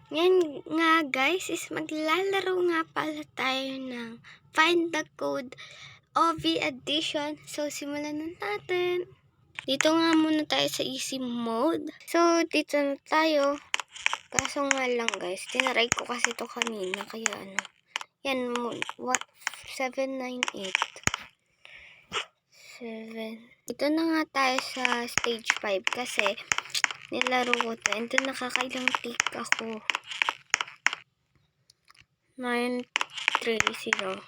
Ngayon nga guys is maglalaro nga pala tayo ng Find the Code OV Edition. So simulan na natin. Dito nga muna tayo sa easy mode. So dito na tayo. Kaso nga lang guys, tinaray ko kasi ito kanina. Kaya ano. Yan, 798. 7. Ito na nga tayo sa stage 5 kasi nilaro ko ito. And then nakakailang tick ako. 930.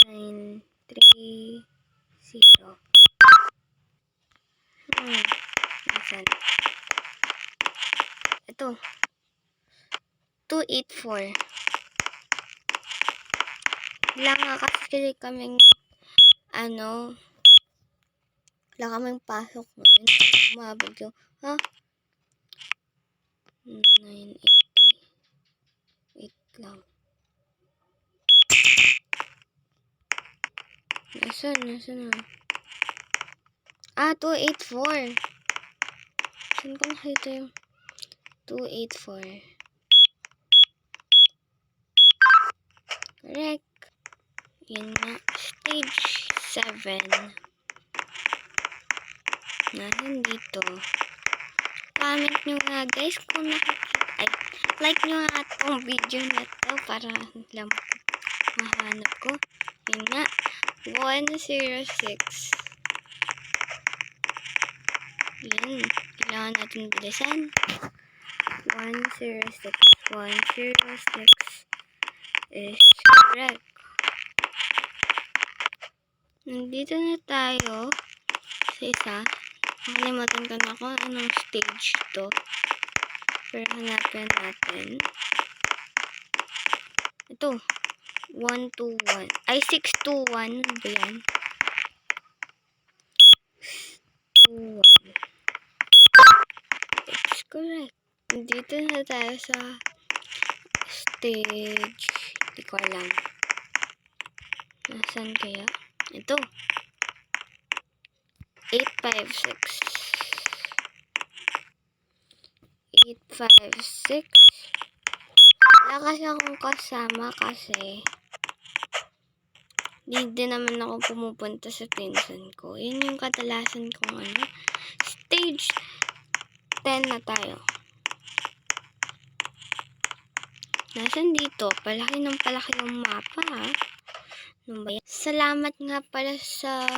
930. Nasaan? Ito. 284. Lang nga kasi kaming wala kaming pasok ngayon. Umabog yung 980. Wait lang. Nasaan na? 284. Saan ko nakita yung 284? Correct. Yun nga. Stage 7. Nasaan dito? Comment nyo nga guys kung nakikita. Like nyo nga itong video na to para lang mahanap ko. Yun nga. 106. Yan. Kailangan natin bilisan. 106. 106 is correct. Nandito na tayo sa isa. Nakalimutan ko na kung anong stage to. Pero hanapin natin. Ito. 121. Ay, 621. Ano ba yan? 621. It's correct. Dito na tayo sa stage. Hindi ko alam. Nasaan kaya? Ito. 856. 856. Wala kasi akong kasama kasi hindi naman ako pumupunta sa pinsan ko. Yun yung kadalasan kong Stage 10 na tayo. Nasaan dito? Palaki ng palaki yung mapa ha. Ano ba yan? Salamat nga pala sa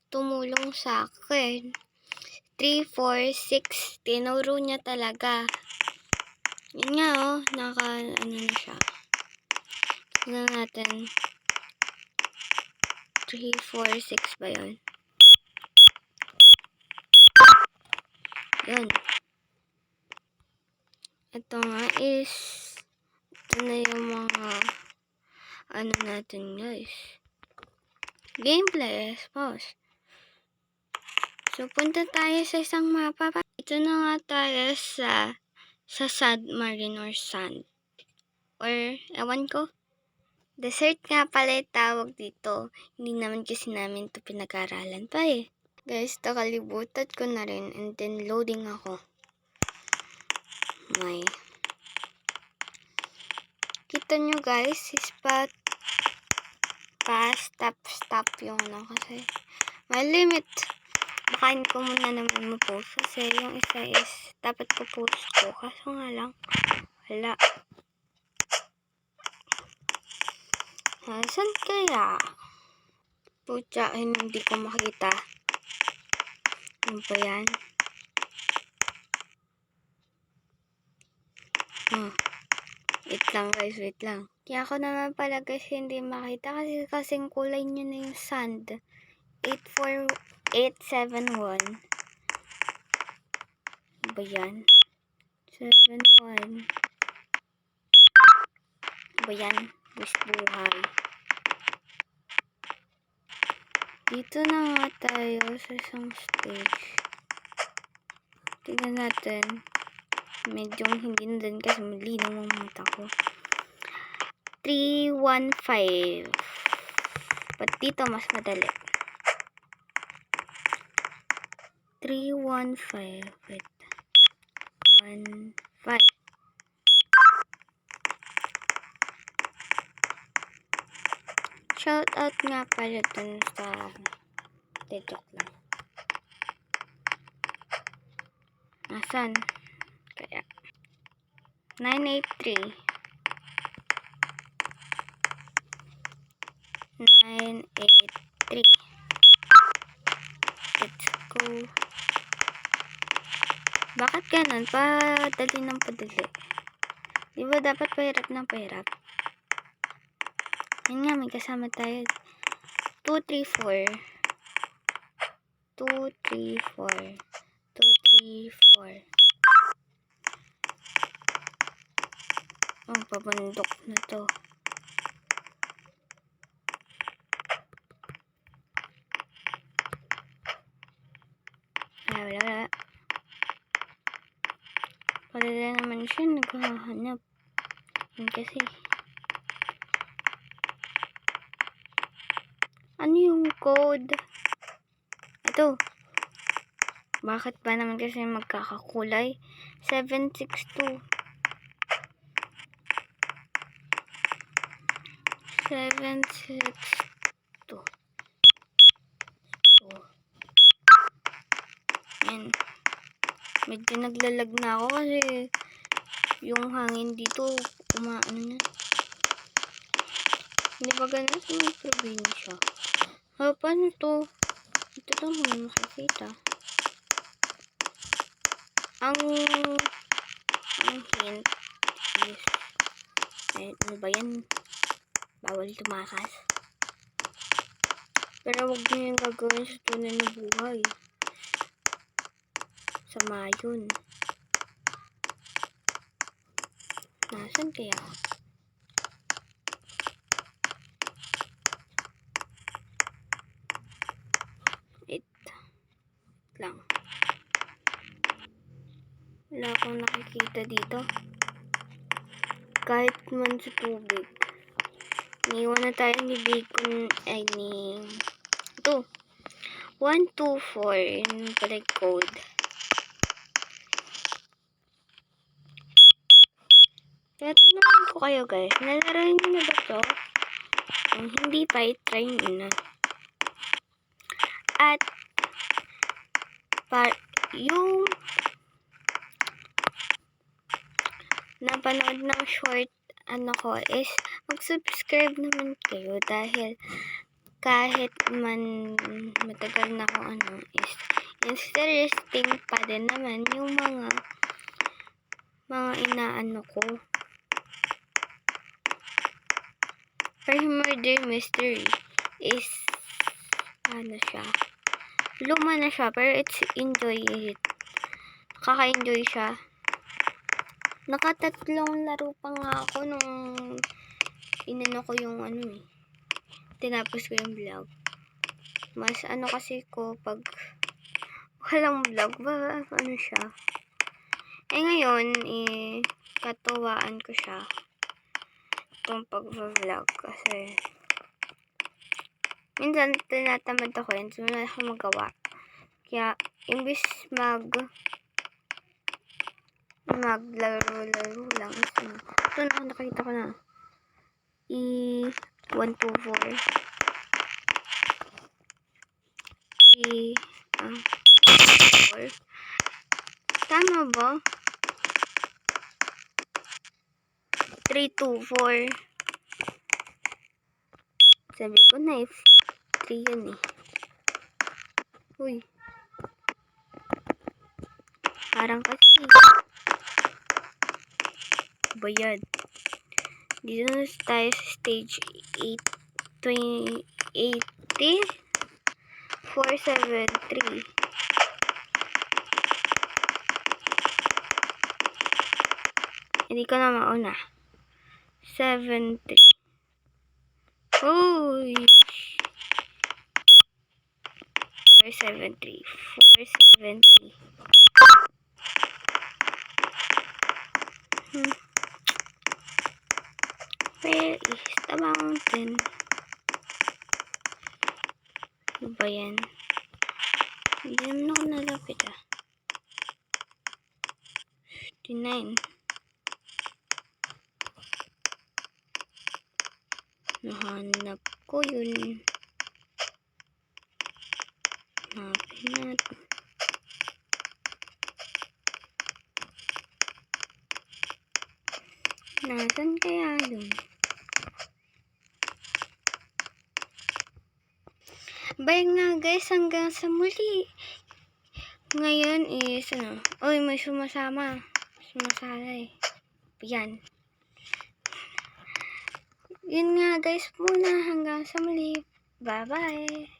tumulong sa akin. 3, 4, 6. Tinuro niya talaga. Yun nga na siya. Tignan natin. 3, 4, 6 ba yun? Yun. Ito nga is ito na yung mga natin guys. Gameplay, pause. So punta tayo sa isang mapa. Ito na nga tayo sa submarine or sand. Or ewan ko. Desert nga pala tawag dito. Hindi naman kasi namin ito pinag-aralan pa eh. Guys, nakalimutan ko na rin. And then loading ako. May. Kita nyo guys, stop yung kasi. May limit. Baka hindi ko muna naman ma-post. Kasi yung isa is dapat po-post ko. Kaso nga lang, wala. Saan kaya? Pucha, hindi ko makita. Ano ba yan? Wait lang guys, wait lang. Kaya ako naman pala guys hindi makita kasi kasing kulay nyo na yung sand. 84871. Ano ba yan? 71. Ano ba yan? Wish buhay. Dito na nga tayo sa isang stage. Tingnan natin. Medyo hindi na din kasi malinaw ang mata ko. 315. But dito mas madali. 315. Wait. 1.5. Shout out nga pala dun sa TikTok lang. Nasaan? Kaya 983. 983. Let's go. Bakit ganun? Padali ng padali. Di ba dapat pahirap ng pahirap? Yun nga, may kasama tayo. 2, 3, 4. 2, 3, 4. 2, 3, 4. Ang pabundok na to. Wala. Palala naman siya, naghahanap. Yun kasi. Ano yung code? Ito. Bakit ba naman kasi magkakakulay? 762. 762. Yan. Medyo naglalag na ako kasi yung hangin dito, umaano na. Hindi ba ganun sa mga probinsya? Paano to? Ito lang mo makikita. Ang hint is, ano ba yan? Bawal tumakas. Pero huwag nyo yung gagawin sa tunay na buhay. Sama yun. Nasaan kaya? Wait lang. Wala akong nakikita dito. Kahit man sa tubig. Iniwan na tayo ni Bacon ay ni... Ito. 124. Yun pala yung code. Kaya tanongin ko kayo guys. Nalaroin nyo na ba ito? Kung hindi pa, i-try nyo na. At yung napanood ng short ko is mag-subscribe naman kayo dahil kahit man matagal na ako is interesting pa din naman yung mga inaano ko. Per Murder Mystery is siya. Luma na siya pero it's enjoy it. Kaka-enjoy siya. Nakatatlong laro pa nga ako nung inano ko yung tinapos ko yung vlog. Mas kasi ko pag walang vlog ba siya. Ngayon katuwaan ko siya itong pag-vlog kasi minsan tinatamad ako yun so wala akong magawa. Kaya imbis maglaro lang. Ito na, nakita ko na. 124. 4. Tama ba? 324. Sabi ko na 3 yun eh. Uy. Parang kasi bayad. Dito na tayo sa stage 80 473. Hindi ko na mauna. 70. Uy! 473. 470. Where is the mountain? Ano ba yan? Hindi naman ako nalapit 59. Nahanap ko yun. Hanapin natin. Nasaan kaya yun? Bye nga guys, hanggang sa muli. Ngayon is Oy, may sumasama. Sumasalay. Yan. Yun nga guys muna, hanggang sa muli. Bye bye.